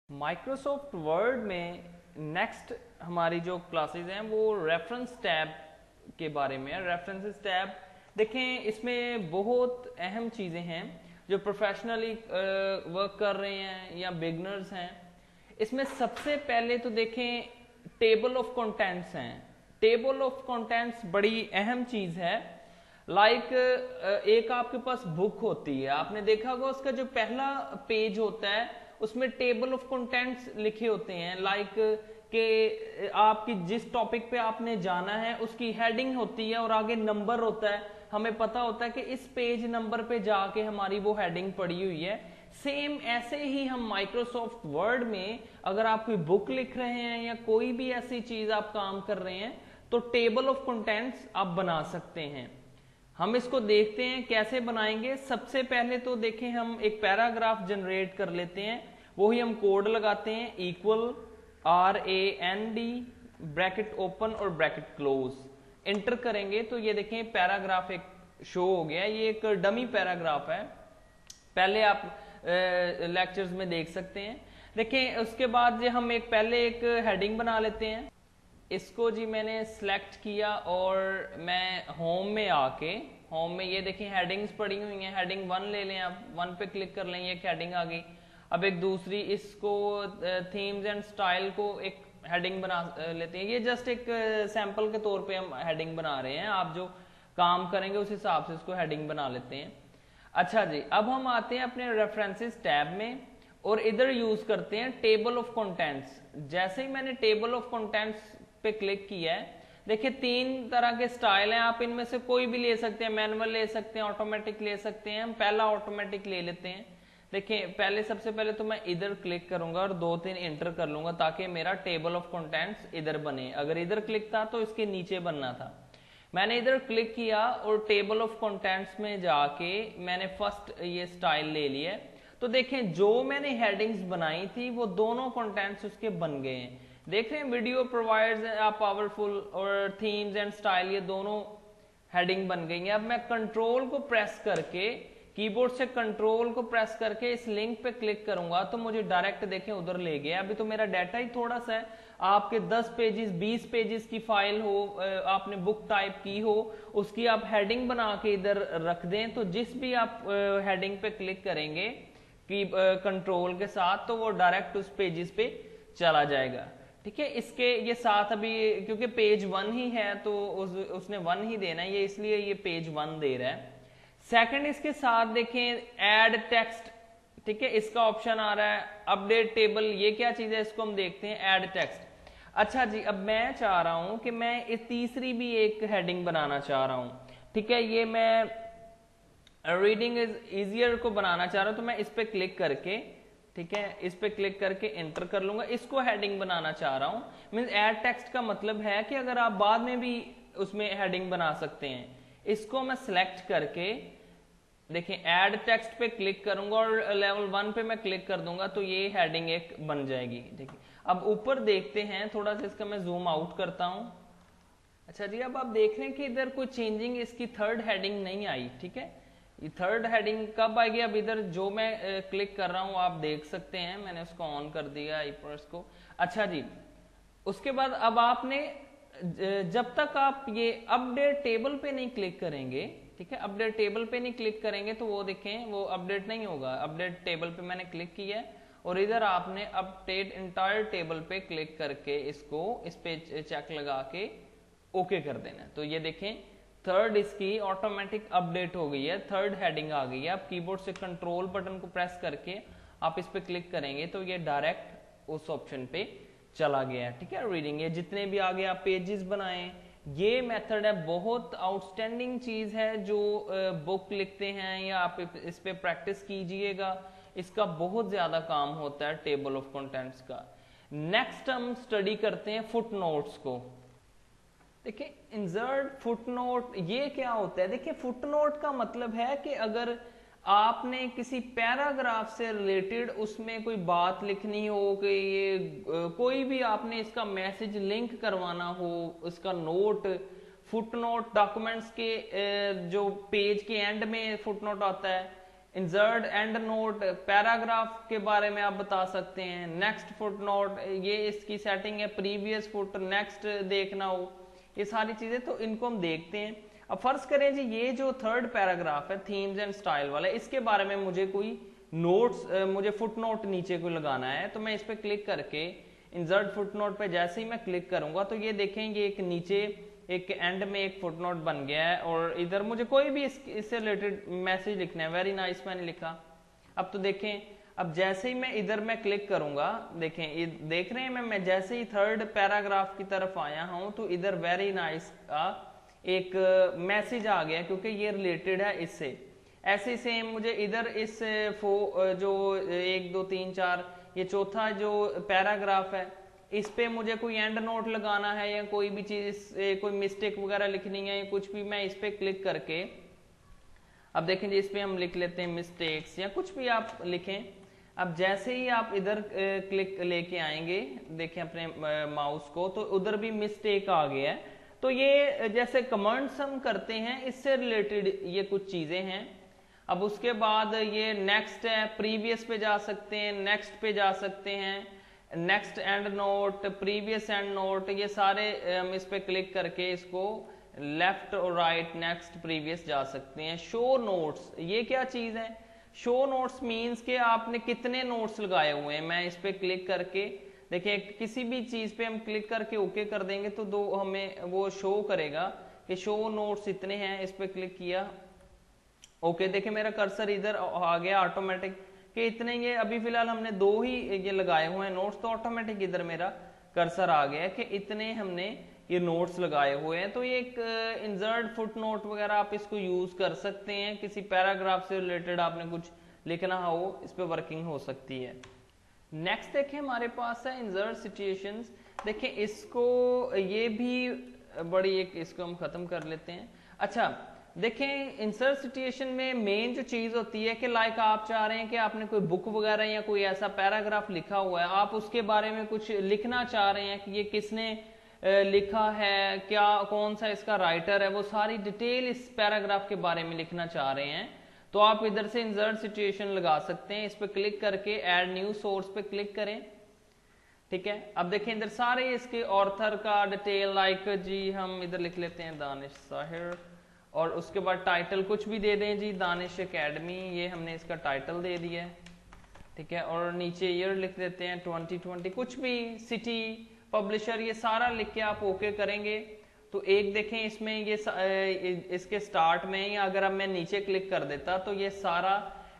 Microsoft word में next हमारी जो क्लासेस हैं वो रेफरेंस टैब के बारे में है। रेफरेंसेस टैब देखें, इसमें बहुत अहम चीज़ें हैं जो प्रोफेशनली वर्क कर रहे हैं या बिगनर्स हैं। इसमें सबसे पहले तो देखें टेबल ऑफ कंटेंट्स हैं। टेबल ऑफ कंटेंट्स बड़ी अहम चीज़ है। लाइक एक आपके पास बुक होती है, आपने देखा होगा उसका जो पहला पेज होता है उसमें टेबल ऑफ कंटेंट्स लिखे होते हैं। लाइक कि आपकी जिस टॉपिक पे आपने जाना है उसकी हेडिंग होती है और आगे नंबर होता है। हमें पता होता है कि इस पेज नंबर पे जाके हमारी वो हेडिंग पड़ी हुई है। सेम ऐसे ही हम माइक्रोसॉफ्ट वर्ड में अगर आप कोई बुक लिख रहे हैं या कोई भी ऐसी चीज आप काम कर रहे हैं तो टेबल ऑफ कंटेंट्स आप बना सकते हैं। हम इसको देखते हैं कैसे बनाएंगे। सबसे पहले तो देखें, हम एक पैराग्राफ जनरेट कर लेते हैं। वही हम कोड लगाते हैं, इक्वल RAND ब्रैकेट ओपन और ब्रैकेट क्लोज। इंटर करेंगे तो ये देखें पैराग्राफ एक शो हो गया। ये एक डमी पैराग्राफ है, पहले आप लेक्चर्स में देख सकते हैं। देखें उसके बाद जो हम पहले एक हेडिंग बना लेते हैं। इसको जी मैंने सिलेक्ट किया और मैं होम में आके, होम में ये देखें हेडिंग्स पड़ी हुई हैं। हेडिंग 1 ले लें, आप 1 पे क्लिक कर लें, ये हेडिंग आ गई। अब एक दूसरी इसको थीम्स एंड स्टाइल को एक हेडिंग बना लेते हैं। ये जस्ट एक सैंपल के तौर पे हम हेडिंग बना रहे हैं, आप जो काम करेंगे उस हिसाब से इसको हेडिंग बना लेते हैं। अच्छा जी, अब हम आते हैं अपने रेफरेंसेस टैब में और इधर यूज करते हैं टेबल ऑफ कंटेंट्स। जैसे ही मैंने टेबल ऑफ कंटेंट्स पे क्लिक किया है, देखिए 3 तरह के स्टाइल हैं, आप इनमें से कोई भी ले सकते हैं। मैनुअल ले सकते हैं, ऑटोमेटिक ले सकते हैं। हम पहला ऑटोमेटिक ले लेते हैं। देखिए पहले सबसे पहले तो मैं इधर क्लिक करूंगा और 2-3 इंटर कर लूंगा ताकि मेरा टेबल ऑफ कंटेंट्स इधर बने। अगर इधर क्लिक था तो इसके नीचे बनना था। मैंने इधर क्लिक किया और टेबल ऑफ कंटेंट्स में जाके मैंने फर्स्ट ये स्टाइल ले लिया। तो देखें जो मैंने हेडिंग्स बनाई थी वो दोनों कंटेंट्स उसके बन गए हैं। देख रहे हैं वीडियो प्रोवाइड्स पावरफुल और थीम्स एंड स्टाइल, ये दोनों हेडिंग बन गई हैं। अब मैं कंट्रोल को प्रेस करके, कीबोर्ड से कंट्रोल को प्रेस करके इस लिंक पे क्लिक करूंगा तो मुझे डायरेक्ट देखें उधर ले गया। अभी तो मेरा डाटा ही थोड़ा सा है। आपके 10 पेजेस 20 पेजेस की फाइल हो, आपने बुक टाइप की हो, उसकी आप हेडिंग बना के इधर रख दें तो जिस भी आप हेडिंग पे क्लिक करेंगे कि कंट्रोल के साथ, तो वो डायरेक्ट उस पेजेस पे चला जाएगा। ठीक है, इसके ये साथ अभी क्योंकि पेज 1 ही है तो उसने 1 ही देना है, ये इसलिए ये पेज 1 दे रहा है। सेकंड इसके साथ देखें ऐड टेक्स्ट। ठीक है, इसका ऑप्शन आ रहा है। अपडेट टेबल, ये क्या चीज है इसको हम देखते हैं। Add text. अच्छा जी, अब मैं चाह रहा हूं कि मैं इस तीसरी भी एक हेडिंग बनाना चाह रहा हूं। ठीक है, ये मैं रीडिंग इज इजियर को बनाना चाह रहा हूं तो मैं इस पे क्लिक करके, ठीक है, इस पे क्लिक करके एंटर कर लूंगा। इसको हेडिंग बनाना चाह रहा हूं। मींस ऐड टेक्स्ट का मतलब है कि अगर आप बाद में भी उसमें हेडिंग बना सकते हैं। इसको मैं सिलेक्ट करके देखें ऐड टेक्स्ट पे क्लिक करूंगा और लेवल 1 पे मैं क्लिक कर दूंगा तो ये हेडिंग एक बन जाएगी। देखिए अब ऊपर देखते हैं, थोड़ा सा इसका मैं जूम आउट करता हूं। अच्छा जी, अब आप देख रहे हैं कि इधर कोई चेंजिंग इसकी थर्ड हेडिंग नहीं आई। ठीक है, ये थर्ड हेडिंग कब आएगी? अब इधर जो मैं क्लिक कर रहा हूं आप देख सकते हैं, मैंने उसको ऑन कर दिया हाइपर्स को। अच्छा जी, उसके बाद अब आपने जब तक आप ये अपडेट टेबल पे नहीं क्लिक करेंगे, ठीक है, अपडेट टेबल पे नहीं क्लिक करेंगे तो वो देखें वो अपडेट नहीं होगा। अपडेट टेबल पे मैंने क्लिक किया है और इधर आपने अपडेट इंटायर टेबल पे क्लिक करके इसको इस पे चेक लगा के ओके कर देना। तो ये देखें थर्ड इसकी ऑटोमेटिक अपडेट हो गई है, थर्ड हेडिंग आ गई है। आप कीबोर्ड से कंट्रोल बटन को प्रेस करके आप इस पे क्लिक करेंगे तो ये डायरेक्ट उस ऑप्शन पे चला गया। ठीक है, रीडिंग, ये जितने भी आगे आप पेजेस बनाएं, ये मेथड है, बहुत आउटस्टैंडिंग चीज है जो बुक लिखते हैं या आप इस पे प्रैक्टिस कीजिएगा। इसका बहुत ज्यादा काम होता है टेबल ऑफ कंटेंट्स का। नेक्स्ट हम स्टडी करते हैं फुटनोट्स को। देखिए इंसर्ट फुटनोट, ये क्या होता है? देखिए फुटनोट का मतलब है कि अगर आपने किसी पैराग्राफ से रिलेटेड उसमें कोई बात लिखनी हो कि ये कोई भी आपने इसका मैसेज लिंक करवाना हो, इसका नोट, फुटनोट डॉक्यूमेंट्स के जो पेज के एंड में फुटनोट आता है इंसर्ट एंड नोट, पैराग्राफ के बारे में आप बता सकते हैं, नेक्स्ट फुट नोट, ये इसकी सेटिंग है, प्रीवियस फुट, नेक्स्ट देखना हो, ये सारी चीजें तो इनको हम देखते हैं। अब फर्ज करें जी ये जो थर्ड पैराग्राफ है थीम्स एंड स्टाइल वाला, इसके बारे में मुझे कोई नोट्स, मुझे फुट नोट नीचे को लगाना है, तो मैं इस पर क्लिक करके इंसर्ट फुट नोट पे जैसे ही मैं क्लिक करूंगा तो ये देखेंगे एक नीचे एक एंड में एक फुट नोट बन गया है, और इधर मुझे कोई भी इससे रिलेटेड मैसेज लिखना है, वेरी नाइस मैंने लिखा। अब तो देखें, अब जैसे ही मैं इधर मैं क्लिक करूंगा, देखें ये देख रहे हैं, मैं जैसे ही थर्ड पैराग्राफ की तरफ आया हूं तो इधर वेरी नाइस का एक मैसेज आ गया, क्योंकि ये रिलेटेड है इससे। ऐसे सेम मुझे इधर इस जो 1 2 3 4 ये चौथा जो पैराग्राफ है, इस पे मुझे कोई एंड नोट लगाना है या कोई भी चीज, कोई मिस्टेक वगैरह लिखनी है या कुछ भी, मैं इस पे क्लिक करके, अब देखें जी इस पे हम लिख लेते हैं मिस्टेक्स या कुछ भी आप लिखें। अब जैसे ही आप इधर क्लिक लेके आएंगे, देखें अपने माउस को, तो उधर भी मिस्टेक आ गया है। तो ये जैसे कमांड्स हम करते हैं इससे रिलेटेड ये कुछ चीजें हैं। अब उसके बाद ये नेक्स्ट है, प्रीवियस पे जा सकते हैं, नेक्स्ट पे जा सकते हैं, next and note, previous and note, ये सारे हम इस पे क्लिक करके इसको लेफ्ट और राइट, नेक्स्ट, प्रीवियस जा सकते हैं। शो नोट्स, ये क्या चीज है? शो नोट्स मींस के आपने कितने नोट्स लगाए हुए हैं। मैं इस पे क्लिक करके, देखिए किसी भी चीज पे हम क्लिक करके ओके कर देंगे तो दो हमें वो शो करेगा कि शो नोट्स इतने हैं। इस पे क्लिक किया, ओके, देखिए मेरा कर्सर इधर आ गया ऑटोमेटिक कि इतने, ये अभी फिलहाल हमने 2 ही ये लगाए हुए हैं नोट्स, तो ऑटोमेटिक इधर मेरा कर्सर आ गया कि इतने हमने ये नोट्स लगाए हुए हैं। तो ये एक इंसर्ट फुट नोट वगैरह आप इसको यूज कर सकते हैं, किसी पैराग्राफ से रिलेटेड आपने कुछ लिखना हो, इस पे वर्किंग हो सकती है। नेक्स्ट देखें हमारे पास है इंसर्ट सिचुएशंस। देखें इसको, ये भी बड़ी एक, इसको हम खत्म कर लेते हैं। अच्छा देखें इंसर्ट सिचुएशन में मेन जो चीज होती है कि लाइक आप चाह रहे हैं कि आपने कोई बुक वगैरह या कोई ऐसा पैराग्राफ लिखा हुआ है, आप उसके बारे में कुछ लिखना चाह रहे हैं कि ये किसने लिखा है, क्या कौन सा इसका राइटर है, वो सारी डिटेल इस पैराग्राफ के बारे में लिखना चाह रहे हैं, तो आप इधर से इंसर्ट सिचुएशन लगा सकते हैं। इस पे क्लिक करके ऐड न्यू सोर्स पे क्लिक करें, ठीक है। अब देखें इधर सारे इसके ऑर्थर का डिटेल, लाइक जी हम इधर लिख लेते हैं दानिश साहिर, और उसके बाद टाइटल कुछ भी दे दें जी, दानिश एकेडमी, ये हमने इसका टाइटल दे दिया है, ठीक है। और नीचे ईयर लिख देते हैं 2020, कुछ भी, सिटी, पब्लिशर, ये सारा लिख के आप ओके करेंगे तो एक देखें इसमें ये इसके स्टार्ट में, या अगर अब मैं नीचे क्लिक कर देता तो ये सारा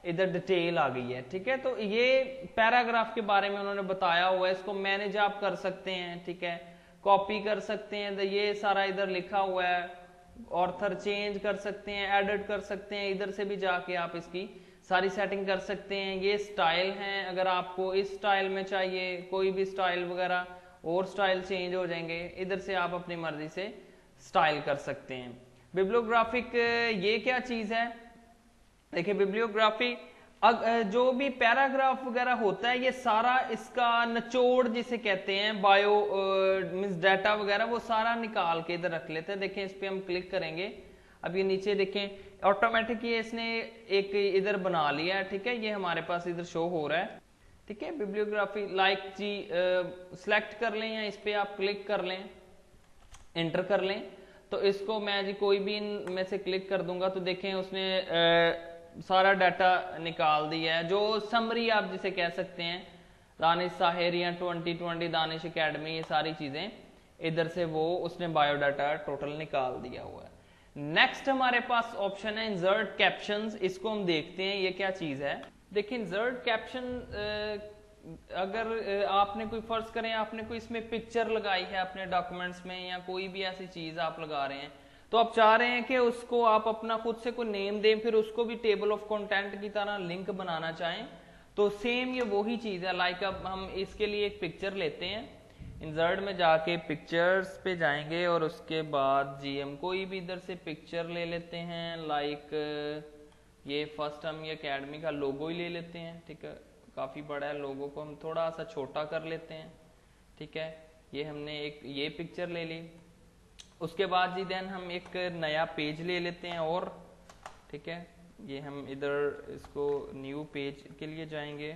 इधर डिटेल आ गई है, ठीक है। तो ये पैराग्राफ के बारे में उन्होंने बताया हुआ है, इसको मैनेज आप कर सकते हैं, ठीक है, कॉपी कर सकते हैं, ये सारा इधर लिखा हुआ है, ऑर्थर चेंज कर सकते हैं, एडिट कर सकते हैं, इधर से भी जाके आप इसकी सारी सेटिंग कर सकते हैं। ये स्टाइल हैं, अगर आपको इस स्टाइल में चाहिए, कोई भी स्टाइल वगैरह, और स्टाइल चेंज हो जाएंगे, इधर से आप अपनी मर्जी से स्टाइल कर सकते हैं। बिब्लियोग्राफिक, ये क्या चीज है? देखिए बिब्लियोग्राफी, जो भी पैराग्राफ वगैरह होता है, ये सारा इसका निचोड़ जिसे कहते हैं, बायो मींस डाटा वगैरह, वो सारा निकाल के इधर रख लेते हैं। देखें इस पे हम क्लिक करेंगे, अब ये नीचे देखें ऑटोमेटिक ये इसने एक इधर बना लिया है, ठीक है, ये हमारे पास इधर शो हो रहा है, ठीक है। बिब्लियोग्राफी लाइक जी सिलेक्ट कर लें या इस पे आप क्लिक कर लें, एंटर कर लें, तो इसको मैं जी कोई भी इनमें से क्लिक कर दूंगा तो देखें उसने सारा डाटा निकाल दिया है, जो समरी आप जिसे कह सकते हैं, दानिश साहिर या 2020 दानिश एकेडमी, ये सारी चीजें इधर से वो उसने बायोडाटा टोटल निकाल दिया हुआ है। नेक्स्ट हमारे पास ऑप्शन है इंसर्ट कैप्शंस, इसको हम देखते हैं ये क्या चीज है। देखिए इंसर्ट कैप्शन, अगर आपने कोई, फर्ज करें आपने कोई इसमें पिक्चर लगाई है अपने डॉक्यूमेंट्स में, या कोई भी ऐसी चीज आप लगा रहे हैं, तो आप चाह रहे हैं कि उसको आप अपना खुद से कोई नेम दें, फिर उसको भी टेबल ऑफ कंटेंट की तरह लिंक बनाना चाहें, तो सेम ये वही चीज है। लाइक अब हम इसके लिए एक पिक्चर लेते हैं, इंसर्ट में जाके पिक्चर्स पे जाएंगे और उसके बाद जी हम कोई भी इधर से पिक्चर ले लेते हैं, लाइक ये फर्स्ट हम ये एकेडमी का लोगो ही ले लेते हैं, ठीक है, काफी बड़ा है, लोगो को हम थोड़ा सा छोटा कर लेते हैं, ठीक है। ये हमने एक ये पिक्चर ले ली, उसके बाद जी देन हम एक नया पेज ले लेते हैं, और ठीक है ये हम इधर इसको न्यू पेज के लिए जाएंगे।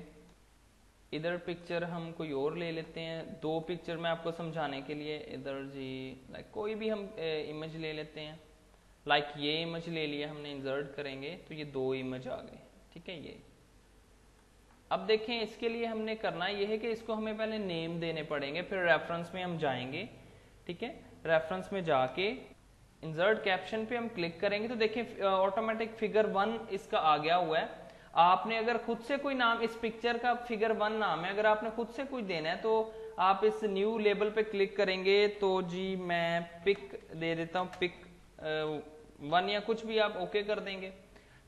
इधर पिक्चर हम कोई और ले लेते हैं, 2 पिक्चर मैं आपको समझाने के लिए। इधर जी लाइक कोई भी हम इमेज ले लेते हैं, लाइक ये इमेज ले लिया हमने, इंसर्ट करेंगे तो ये 2 इमेज आ गए, ठीक है। ये अब देखें इसके लिए हमने करना ये है कि इसको हमें पहले नेम देने पड़ेंगे, फिर रेफरेंस में हम जाएंगे, ठीक है। रेफरेंस में जाके इंसर्ट कैप्शन पे हम क्लिक करेंगे तो देखिए ऑटोमेटिक फिगर 1 इसका आ गया हुआ है। आपने अगर खुद से कोई नाम, इस पिक्चर का फिगर 1 नाम है, अगर आपने खुद से कोई देना है तो आप इस न्यू लेबल पे क्लिक करेंगे। तो जी मैं पिक दे देता हूँ, पिक 1 या कुछ भी आप ओके कर देंगे।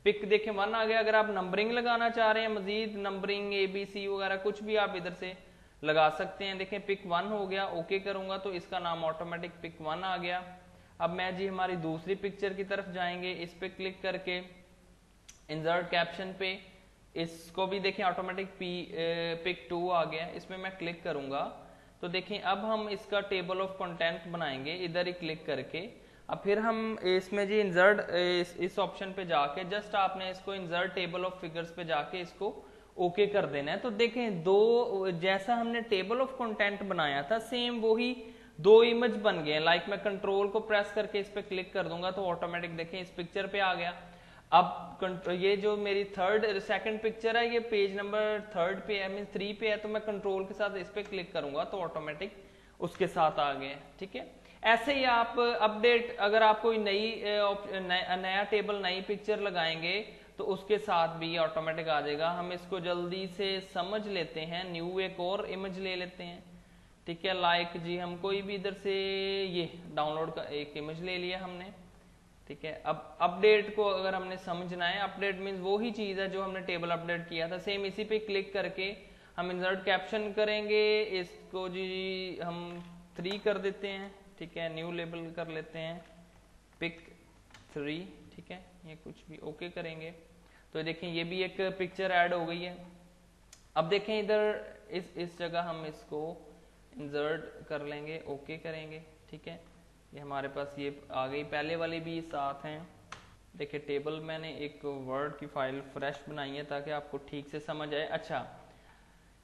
पिक देखें 1 आ गया। अगर आप नंबरिंग लगाना चाह रहे हैं, मजीद नंबरिंग ABC वगैरह कुछ भी आप इधर से लगा सकते हैं। देखें पिक 1 हो गया, ओके करूंगा तो इसका नाम ऑटोमेटिक पिक 1 आ गया। अब मैं जी हमारी दूसरी पिक्चर की तरफ जाएंगे, इस पे क्लिक करके इंसर्ट कैप्शन पे इसको भी देखें ऑटोमेटिक पिक 2 आ गया। इसमें मैं क्लिक करूंगा तो देखें अब हम इसका टेबल ऑफ कंटेंट बनाएंगे, इधर ही क्लिक करके। अब फिर हम इसमें जी इंसर्ट इस ऑप्शन पे जाके जस्ट आपने इसको इंसर्ट टेबल ऑफ फिगर्स पे जाके इसको ओके कर देना है। तो देखें 2 जैसा हमने टेबल ऑफ कंटेंट बनाया था सेम वही 2 इमेज बन गए। लाइक मैं कंट्रोल को प्रेस करके इस पे क्लिक कर दूंगा तो ऑटोमेटिक देखें इस पिक्चर पे आ गया। अब ये जो मेरी सेकंड पिक्चर है ये पेज नंबर 3 पे है, मीन 3 पे है, तो मैं कंट्रोल के साथ इस पे क्लिक करूंगा तो ऑटोमेटिक उसके साथ आ गए, ठीक है। ऐसे ही आप अपडेट, अगर आप कोई नया टेबल नई पिक्चर लगाएंगे तो उसके साथ भी ऑटोमेटिक आ जाएगा। हम इसको जल्दी से समझ लेते हैं, न्यू एक और इमेज ले लेते हैं, ठीक है। लाइक जी हम कोई भी इधर से ये डाउनलोड का एक इमेज ले लिया हमने, ठीक है। अब अपडेट को अगर हमने समझना है, अपडेट मीन्स वो ही चीज है जो हमने टेबल अपडेट किया था, सेम इसी पे क्लिक करके हम इंसर्ट कैप्शन करेंगे। इसको जी हम 3 कर देते हैं, ठीक है। न्यू लेबल कर लेते हैं पिक 3, ठीक है। ये कुछ भी ओके करेंगे तो देखें ये भी एक पिक्चर ऐड हो गई है। अब देखें इधर इस जगह हम इसको इंसर्ट कर लेंगे, ओके करेंगे, ठीक है। ये हमारे पास ये आ गई, पहले वाली भी साथ हैं। देखिए टेबल मैंने एक वर्ड की फाइल फ्रेश बनाई है ताकि आपको ठीक से समझ आए। अच्छा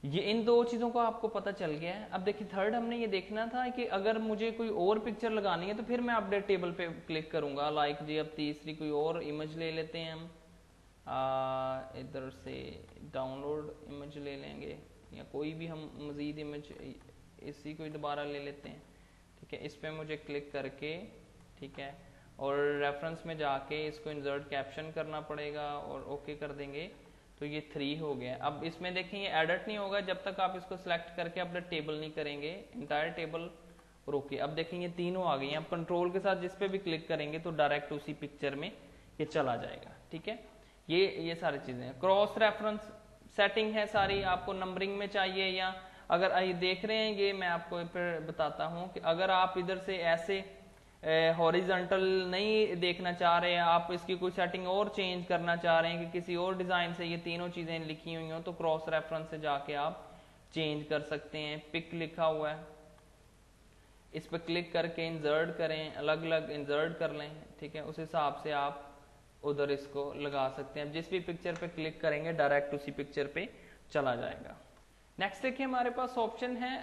ये इन 2 चीजों को आपको पता चल गया है। अब देखिए थर्ड हमने ये देखना था कि अगर मुझे कोई और पिक्चर लगानी है तो फिर मैं अपडेट टेबल पे क्लिक करूंगा। लाइक जी अब तीसरी कोई और इमेज ले लेते हैं हम, इधर से डाउनलोड इमेज ले लेंगे या कोई भी हम मजीद इमेज इसी को दोबारा ले लेते हैं, ठीक है। इस पे मुझे क्लिक करके, ठीक है, और रेफरेंस में जाके इसको इंसर्ट कैप्शन करना पड़ेगा और ओके कर देंगे तो ये 3 हो गया। अब इसमें देखें ये एडिट नहीं होगा जब तक आप इसको सिलेक्ट करके अपना टेबल नहीं करेंगे, इंटायर टेबल और ओके। अब देखें ये तीनों आ गई हैं। अब कंट्रोल के साथ जिस पे भी क्लिक करेंगे तो डायरेक्ट उसी पिक्चर में ये चला जाएगा, ठीक है। ये सारी चीजें हैं। क्रॉस रेफरेंस सेटिंग है सारी, आपको नंबरिंग में चाहिए या अगर ये देख रहे हैं, ये मैं आपको फिर बताता हूँ कि अगर आप इधर से ऐसे हॉरिजॉन्टल नहीं देखना चाह रहे हैं, आप इसकी कोई सेटिंग और चेंज करना चाह रहे हैं कि किसी और डिजाइन से ये तीनों चीजें लिखी हुई हो तो क्रॉस रेफरेंस से जाके आप चेंज कर सकते हैं। पिक लिखा हुआ है, इस पर क्लिक करके इंसर्ट करें, अलग अलग इंसर्ट कर लें, ठीक है। उस हिसाब से आप उधर इसको लगा सकते हैं। जिस भी पिक्चर पे क्लिक करेंगे डायरेक्ट उसी पिक्चर पे चला जाएगा। नेक्स्ट देखिए हमारे पास ऑप्शन है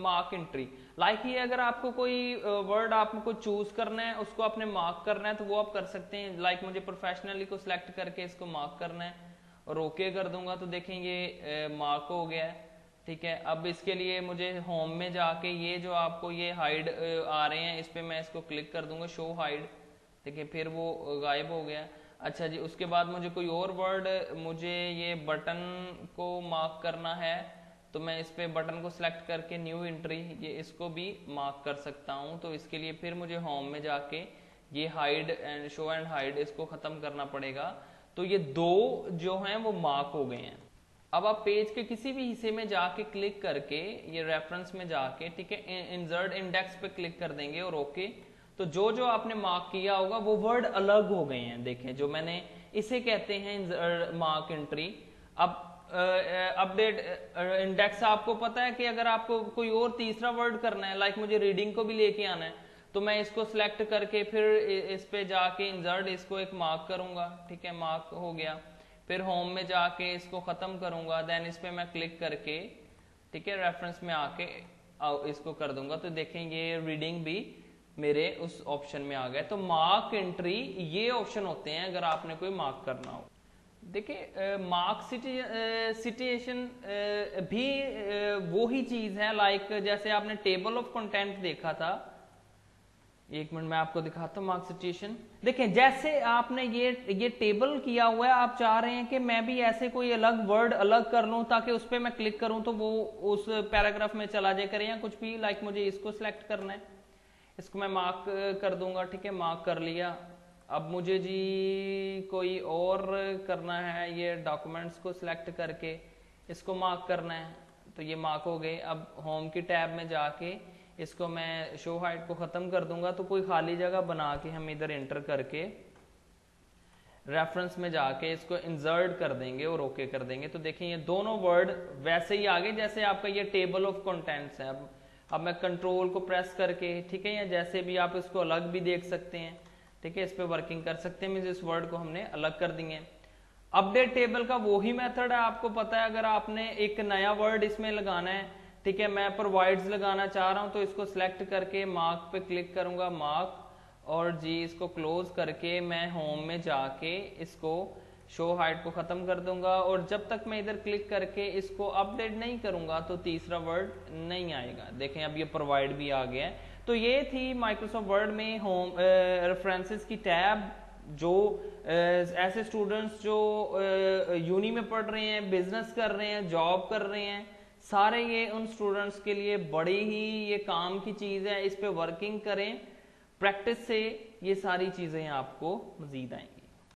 मार्क एंट्री। लाइक ये अगर आपको कोई वर्ड आपको चूज करना है, उसको आपने मार्क करना है तो वो आप कर सकते हैं। लाइक मुझे प्रोफेशनली को सिलेक्ट करके इसको मार्क करना है और ओके कर दूंगा तो देखें ये मार्क हो गया है, ठीक है। अब इसके लिए मुझे होम में जाके ये जो आपको ये हाइड आ रहे हैं इस पे मैं इसको क्लिक कर दूंगा, शो हाइड, देखिए फिर वो गायब हो गया। अच्छा जी उसके बाद मुझे कोई और वर्ड, मुझे ये बटन को मार्क करना है तो मैं इस पे बटन को सिलेक्ट करके न्यू एंट्री ये इसको भी मार्क कर सकता हूं। तो इसके लिए फिर मुझे होम में जाके ये hide and show and hide इसको खत्म करना पड़ेगा। तो ये 2 जो हैं वो मार्क हो गए हैं। अब आप पेज के किसी भी हिस्से में जाके क्लिक करके ये रेफरेंस में जाके, ठीक है, इंसर्ट इंडेक्स पे क्लिक कर देंगे और ओके। तो जो जो आपने मार्क किया होगा वो वर्ड अलग हो गए हैं। देखें जो मैंने इसे कहते हैं मार्क एंट्री। अब अपडेट इंडेक्स आपको पता है कि अगर आपको कोई और तीसरा वर्ड करना है, लाइक मुझे रीडिंग को भी लेके आना है तो मैं इसको सिलेक्ट करके फिर इस पे जाके इंसर्ट इसको एक मार्क करूंगा, ठीक है, मार्क हो गया। फिर होम में जाके इसको खत्म करूंगा, देन इस पे मैं क्लिक करके, ठीक है, रेफरेंस में आके इसको कर दूंगा। तो देखें ये रीडिंग भी मेरे उस ऑप्शन में आ गया। तो मार्क एंट्री ये ऑप्शन होते हैं अगर आपने कोई मार्क करना हो। देखिए मार्क सिचुएशन भी वो ही चीज है, लाइक जैसे आपने टेबल ऑफ कंटेंट देखा था, एक मिनट मैं आपको दिखाता हूँ मार्क सिचुएशन। देखें जैसे आपने ये टेबल किया हुआ है, आप चाह रहे हैं कि मैं भी ऐसे कोई अलग वर्ड अलग कर लूं ताकि उस पर मैं क्लिक करूं तो वो उस पैराग्राफ में चला जाए करे, या कुछ भी, लाइक मुझे इसको सिलेक्ट करना है, इसको मैं मार्क कर दूंगा, ठीक है, मार्क कर लिया। अब मुझे जी कोई और करना है, ये डॉक्यूमेंट्स को सिलेक्ट करके इसको मार्क करना है, तो ये मार्क हो गए। अब होम की टैब में जाके इसको मैं शो हाइट को खत्म कर दूंगा, तो कोई खाली जगह बना के हम इधर एंटर करके रेफरेंस में जाके इसको इंसर्ट कर देंगे और ओके कर देंगे। तो देखें ये दोनों वर्ड वैसे ही आगे जैसे आपका ये टेबल ऑफ कंटेंट्स है। अब मैं कंट्रोल को प्रेस करके, ठीक है, या जैसे भी आप इसको अलग भी देख सकते हैं, ठीक है, इस पे वर्किंग कर सकते हैं। मींस इस वर्ड को हमने अलग कर दिए। अपडेट टेबल का वही मेथड है, आपको पता है, अगर आपने एक नया वर्ड इसमें लगाना है, ठीक है, मैं प्रोवाइड्स लगाना चाह रहा हूं तो इसको सिलेक्ट करके मार्क पे क्लिक करूंगा, मार्क, और जी इसको क्लोज करके मैं होम में जाके इसको शो हाइट को खत्म कर दूंगा। और जब तक मैं इधर क्लिक करके इसको अपडेट नहीं करूंगा तो तीसरा वर्ड नहीं आएगा। देखें अब ये प्रोवाइड भी आ गया है। तो ये थी माइक्रोसॉफ्ट वर्ड में होम रेफरेंसेस की टैब, जो ऐसे स्टूडेंट्स जो यूनी में पढ़ रहे हैं, बिजनेस कर रहे हैं, जॉब कर रहे हैं, सारे ये उन स्टूडेंट्स के लिए बड़ी ही ये काम की चीज है। इस पे वर्किंग करें, प्रैक्टिस से ये सारी चीजें आपको मजीद आएंगी।